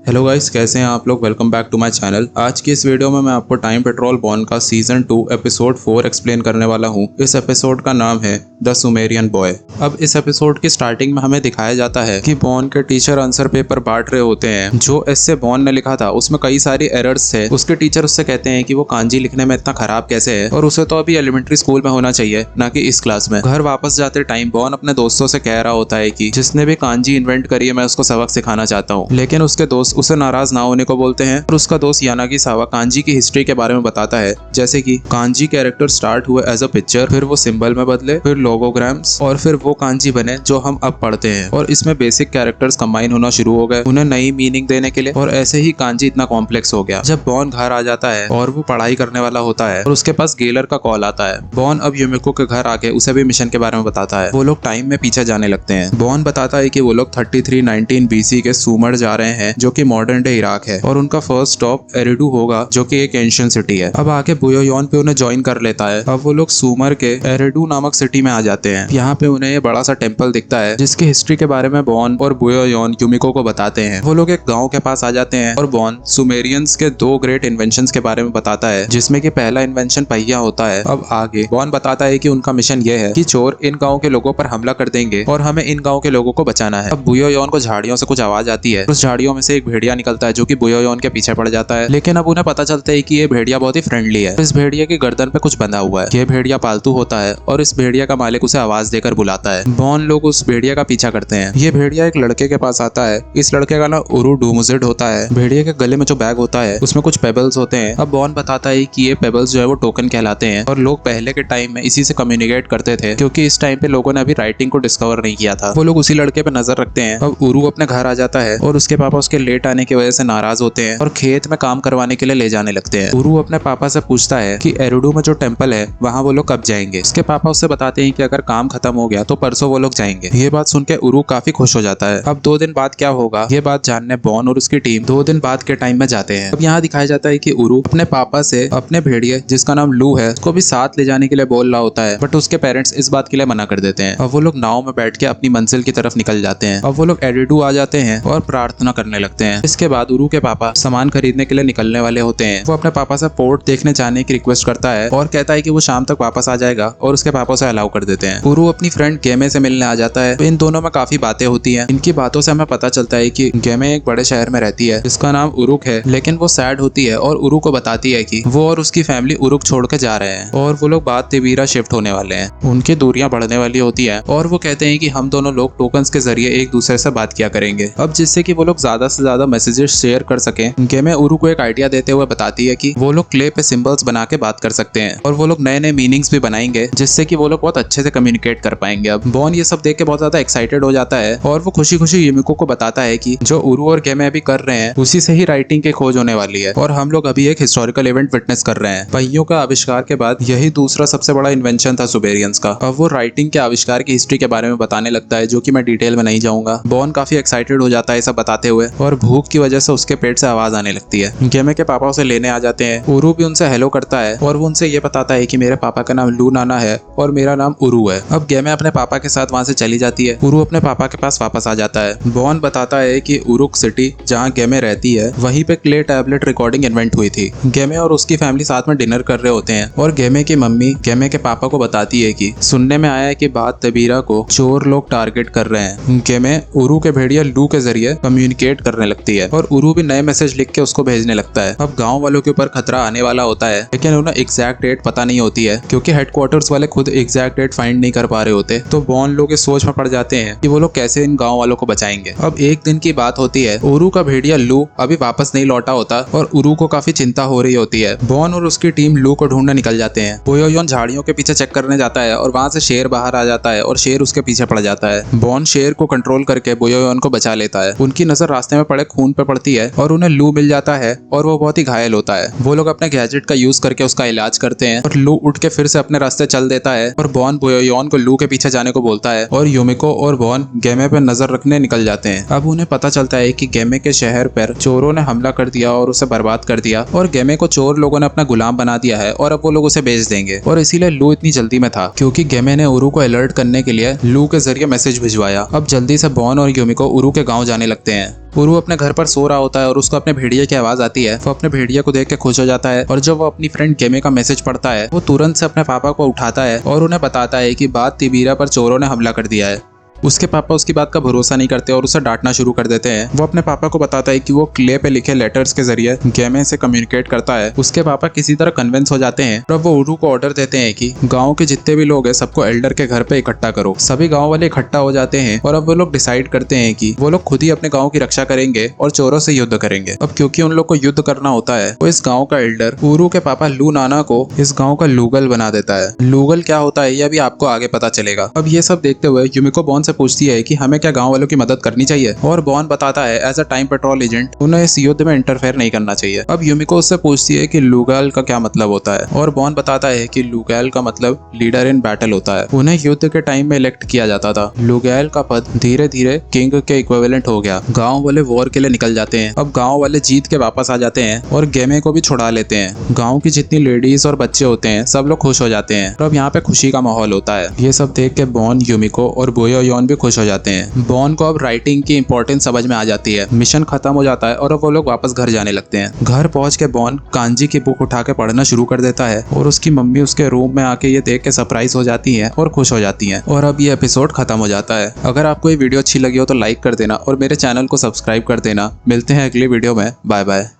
Hello guys, कैसे हैं आप लोग। Welcome back to my channel. आज की इस वीडियो में मैं आपको टाइम पेट्रोल बॉन का सीजन 2 एपिसोड 4 एक्सप्लेन करने वाला हूं। इस एपिसोड का नाम है द सुमेरियन बॉय। अब इस एपिसोड की स्टार्टिंग में हमें दिखाया जाता है कि बॉन के टीचर आंसर पेपर बांट रहे होते हैं। जो एस्से बॉन ने लिखा था उसमें कई सारी एरर्स थे। उसके टीचर उससे कहते हैं कि वो कांजी लिखने में इतना खराब कैसे है और उसे तो अभी एलिमेंट्री स्कूल में होना चाहिए, ना कि इस क्लास में। घर वापस जाते टाइम बॉन अपने दोस्तों से कह रहा होता है कि जिसने भी कांजी इन्वेंट करी है मैं उसको सबक सिखाना चाहता हूँ, लेकिन उसके दोस्त उसे नाराज ना होने को बोलते हैं। और उसका दोस्त यानागिसावा कांजी की हिस्ट्री के बारे में बताता है, जैसे कि कांजी कैरेक्टर स्टार्ट हुए एज अ पिक्चर, फिर वो सिंबल में बदले, फिर लोगोग्राम्स, और फिर वो कांजी बने जो हम अब पढ़ते हैं। और इसमें बेसिक कैरेक्टर्स कंबाइन होना शुरू हो गए उन्हें नई मीनिंग देने के लिए, और ऐसे ही कांजी इतना कॉम्प्लेक्स हो गया। जब बॉन घर आ जाता है और वो पढ़ाई करने वाला होता है और उसके पास गेलर का कॉल आता है, बॉन अब यूमिको के घर आके उसे भी मिशन के बारे में बताता है। वो लोग टाइम में पीछे जाने लगते हैं। बॉन बताता है कि वो लोग 3319 BC के सूमर जा रहे हैं, जो कि मॉडर्न डे इराक है, और उनका फर्स्ट स्टॉप एरिडू होगा, जो कि एक एंशिएंट सिटी है। अब आके बुयोयोन पे उन्हें ज्वाइन कर लेता है। अब वो लोग सूमर के एरिडू नामक सिटी में आ जाते हैं। यहाँ पे उन्हें ये बड़ा सा टेम्पल दिखता है, जिसकी हिस्ट्री के बारे में बॉन और बुयोयोन यूमिको को बताते हैं। वो लोग एक गाँव के पास आ जाते हैं और बॉन सुमेरियंस के 2 ग्रेट इन्वेंशन के बारे में बताता है, जिसमें कि पहला इन्वेंशन पहिया होता है। अब आगे बॉन बताता है कि उनका मिशन ये है कि चोर इन गाँव के लोगों पर हमला कर देंगे और हमें इन गाँव के लोगों को बचाना है। अब बुयोयोन को झाड़ियों से कुछ आवाज आती है। उस झाड़ियों में से एक भेड़िया निकलता है, जो कि बुयोयोन के पीछे पड़ जाता है। लेकिन अब उन्हें पता चलता है कि ये भेड़िया बहुत ही फ्रेंडली है। इस भेड़िया की गर्दन पे कुछ बंधा हुआ है। ये भेड़िया पालतू होता है और इस भेड़िया का मालिक उसे आवाज देकर बुलाता है। बॉन लोग उस भेड़िया का पीछा करते हैं। ये भेड़िया एक लड़के के पास आता है। इस लड़के का नाम उरु डूमुजिड होता है। भेड़िया के गले में जो बैग होता है उसमें कुछ पेबल्स होते हैं। अब बॉन बताता है कि ये पेबल्स जो है वो टोकन कहलाते हैं, और लोग पहले के टाइम में इसी से कम्युनिकेट करते थे, क्योंकि इस टाइम पे लोगों ने अभी राइटिंग को डिस्कवर नहीं किया था। वो लोग उसी लड़के पे नजर रखते हैं। अब उरु अपने घर आ जाता है और उसके पापा उसके लेट आने की वजह से नाराज होते हैं और खेत में काम करवाने के लिए ले जाने लगते हैं। उरु अपने पापा से पूछता है कि एरिडू में जो टेम्पल है वहाँ वो लोग कब जाएंगे। उसके पापा उससे बताते हैं कि अगर काम खत्म हो गया तो परसों वो लोग जाएंगे। ये बात सुन के उरु काफी खुश हो जाता है। अब 2 दिन बाद क्या होगा ये बात जानने बॉन और उसकी टीम 2 दिन बाद के टाइम में जाते हैं। अब यहाँ दिखाया जाता है कि उरु अपने पापा से अपने भेड़िए जिसका नाम लू है उसको भी साथ ले जाने के लिए बोल रहा होता है, बट उसके पेरेंट्स इस बात के लिए मना कर देते हैं। अब वो लोग नाव में बैठ के अपनी मंजिल की तरफ निकल जाते हैं। अब वो लोग एरिडू आ जाते हैं और प्रार्थना करने लगते हैं। इसके बाद उरु के पापा सामान खरीदने के लिए निकलने वाले होते हैं। वो अपने पापा से पोर्ट देखने जाने की रिक्वेस्ट करता है और कहता है कि वो शाम तक वापस आ जाएगा, और उसके पापा से अलाउ कर देते हैं। उरु अपनी फ्रेंड गेमे से मिलने आ जाता है। इन दोनों में काफी बातें होती हैं। इनकी बातों से हमें पता चलता है कि गेमे एक बड़े शहर में रहती है जिसका नाम उरुक है, लेकिन वो सैड होती है और उरु को बताती है कि वो और उसकी फैमिली उरुक छोड़ के जा रहे हैं और वो लोग बाद तिबीरा शिफ्ट होने वाले हैं। उनकी दूरियां बढ़ने वाली होती है और वो कहते हैं कि हम दोनों लोग टोकन्स के जरिए एक दूसरे से बात किया करेंगे, अब जिससे कि वो लोग ज्यादा से ज्यादा मैसेजेस शेयर कर सकें। गेमे उरु को एक आइडिया देते हुए बताती है कि वो लोग क्ले पे सिंबल्स बना के बात कर सकते हैं और वो लोग नए नए मीनिंग्स भी बनाएंगे, जिससे कि वो लोग बहुत अच्छे से कम्युनिकेट कर पाएंगे। अब बॉन ये सब देख के बहुत ज्यादा एक्साइटेड हो जाता है और वो खुशी खुशी यूमिको को बताता है कि जो उरु और गेमे अभी कर रहे हैं उसी से ही राइटिंग की खोज होने वाली है और हम लोग अभी एक हिस्टोरिकल इवेंट विटनेस कर रहे हैं। पहियों का आविष्कार के बाद यही दूसरा सबसे बड़ा इन्वेंशन था सुमेरियंस का। अब वो राइटिंग के आविष्कार की हिस्ट्री के बारे में बताने लगता है, जो कि मैं डिटेल में नहीं जाऊंगा। बॉन काफी एक्साइटेड हो जाता है सब बताते हुए, और भूख की वजह से उसके पेट से आवाज आने लगती है। गेमे के पापा उसे लेने आ जाते हैं। उरु भी उनसे हेलो करता है और वो उनसे ये बताता है कि मेरे पापा का नाम लू नाना है और मेरा नाम उरु है। अब गेमे अपने पापा के साथ वहाँ से चली जाती है। उरु अपने पापा के पास वापस आ जाता है। बॉन बताता है कि उरुक सिटी जहाँ गेमे रहती है वहीं पे क्ले टैबलेट रिकॉर्डिंग इन्वेंट हुई थी। गेमे और उसकी फैमिली साथ में डिनर कर रहे होते हैं और गेमे की मम्मी गेमे के पापा को बताती है कि सुनने में आया है कि बाद तबीरा को चोर लोग टारगेट कर रहे हैं। गेमे उरु के भेड़िया लू के जरिए कम्युनिकेट करने लगती है और उरु भी नए मैसेज लिख के उसको भेजने लगता है। अब गाँव वालों के ऊपर खतरा आने वाला होता है, लेकिन उन्हें एग्जैक्ट डेट पता नहीं होती है, क्योंकि हेडक्वार्टर्स वाले खुद एग्जैक्ट डेट फाइंड नहीं कर पा रहे होते। तो बॉन लोग इस सोच में पड़ जाते हैं कि वो लोग कैसे इन गाँव वालों को बचाएंगे। अब एक दिन की बात होती है, उरु का भेड़िया लू अभी वापस नहीं लौटा होता और उरु को काफी चिंता हो रही होती है। बॉन और उसकी टीम लू को ढूंढने निकल जाते हैं। बुयोयोन झाड़ियों के पीछे चेक करने जाता है और वहाँ से शेर बाहर आ जाता है और शेर उसके पीछे पड़ जाता है। बॉन शेर को कंट्रोल करके बुयोयोन को बचा लेता है। उनकी नजर रास्ते में पड़े खून पे पड़ती है और उन्हें लू मिल जाता है और वो बहुत ही घायल होता है। वो लोग अपने गैजेट का यूज करके उसका इलाज करते हैं और लू उठ के फिर से अपने रास्ते चल देता है और बॉन बुयोयोन को लू के पीछे जाने को बोलता है और यूमिको और बॉन गेमे पे नजर रखने निकल जाते हैं। अब उन्हें पता चलता है कि गेमे के शहर पर चोरों ने हमला कर दिया और उसे बर्बाद कर दिया और गेमे को चोर लोगों ने अपना गुलाम बना दिया है और अब वो लोग उसे बेच देंगे। और इसीलिए लू इतनी जल्दी में था क्योंकि गेमे ने उरु को अलर्ट करने के लिए लू के जरिए मैसेज भिजवाया। अब जल्दी से बॉन और यूमिको उरु के गाँव जाने लगते हैं। उरू अपने घर पर सो रहा होता है और उसको अपने भेड़िए की आवाज आती है। वो अपने भेड़िए को देख के खुश हो जाता है और जब वो अपनी फ्रेंड गेमे का मैसेज पढ़ता है वो तुरंत से अपने पापा को उठाता है और उन्हें बताता है कि बात तिबीरा पर चोरों ने हमला कर दिया है। उसके पापा उसकी बात का भरोसा नहीं करते और उसे डांटना शुरू कर देते हैं। वो अपने पापा को बताता है कि वो क्ले पे लिखे लेटर्स के जरिए गेमे से कम्युनिकेट करता है। उसके पापा किसी तरह कन्विंस हो जाते हैं और अब वो उरू को ऑर्डर देते हैं कि गांव के जितने भी लोग हैं सबको एल्डर के घर पे इकट्ठा करो। सभी गांव वाले इकट्ठा हो जाते हैं और अब वो लोग डिसाइड करते हैं कि वो लोग खुद ही अपने गाँव की रक्षा करेंगे और चोरों से युद्ध करेंगे। अब क्योंकि उन लोग को युद्ध करना होता है तो इस गाँव का एल्डर उरू के पापा लू नाना को इस गाँव का लूगल बना देता है। लूगल क्या होता है यह भी आपको आगे पता चलेगा। अब ये सब देखते हुए यूमिको बॉन से पूछती है कि हमें क्या गांव वालों की मदद करनी चाहिए और बॉन बताता है as a time patrol agent उन्हें इस युद्ध में इंटरफेयर नहीं करना चाहिए। अब यूमिको उससे पूछती है कि लूगैल का क्या मतलब होता है और बॉन बताता है कि लूगैल का मतलब लीडर इन बैटल होता है। उन्हें युद्ध के टाइम में इलेक्ट किया जाता था। लूगैल का पद धीरे धीरे किंग के इक्विवेलेंट हो गया। गाँव वाले वॉर के लिए निकल जाते हैं। अब गाँव वाले जीत के वापस आ जाते हैं और गेमे को भी छुड़ा लेते हैं। गाँव की जितनी लेडीज और बच्चे होते हैं सब लोग खुश हो जाते हैं और अब यहाँ पे खुशी का माहौल होता है। ये सब देख के बॉन, यूमिको और बोयोयोन भी खुश हो जाते हैं। बॉन को अब राइटिंग की इंपॉर्टेंस समझ में आ जाती है। मिशन खत्म हो जाता है और अब वो लोग वापस घर जाने लगते हैं। घर पहुंच के बॉन कांजी की बुक उठा के पढ़ना शुरू कर देता है और उसकी मम्मी उसके रूम में आके ये देख के सरप्राइज हो जाती है और खुश हो जाती है। और अब ये एपिसोड खत्म हो जाता है। अगर आपको ये वीडियो अच्छी लगी हो तो लाइक कर देना और मेरे चैनल को सब्सक्राइब कर देना। मिलते हैं अगली वीडियो में। Bye bye.